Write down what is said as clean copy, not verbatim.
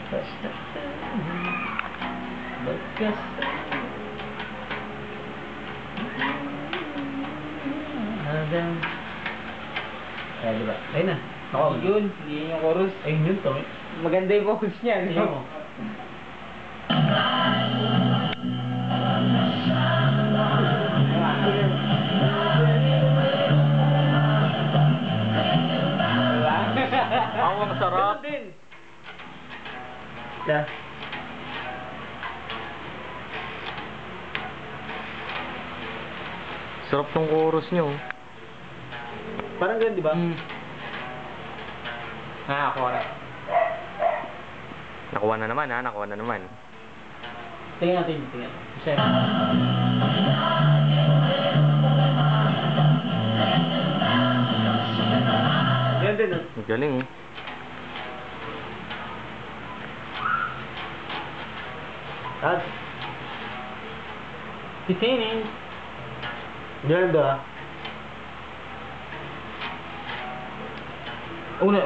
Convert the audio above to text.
Basta magkasama. Ay, diba? Ayun na. Oo, yun. Hindi yun yung chorus. Ayun yun to. Maganda yung chorus niya. Ayun mo. Ang sarap. Ganun din. Da. Sarap tong chorus nyo. Parang ganun, di ba? Ako na. Nakuha na naman ha, nakuha na naman. Tingnan natin, tingnan. Isa. Yan din, no? Ang galing eh. At, Titinin. ganda. Una,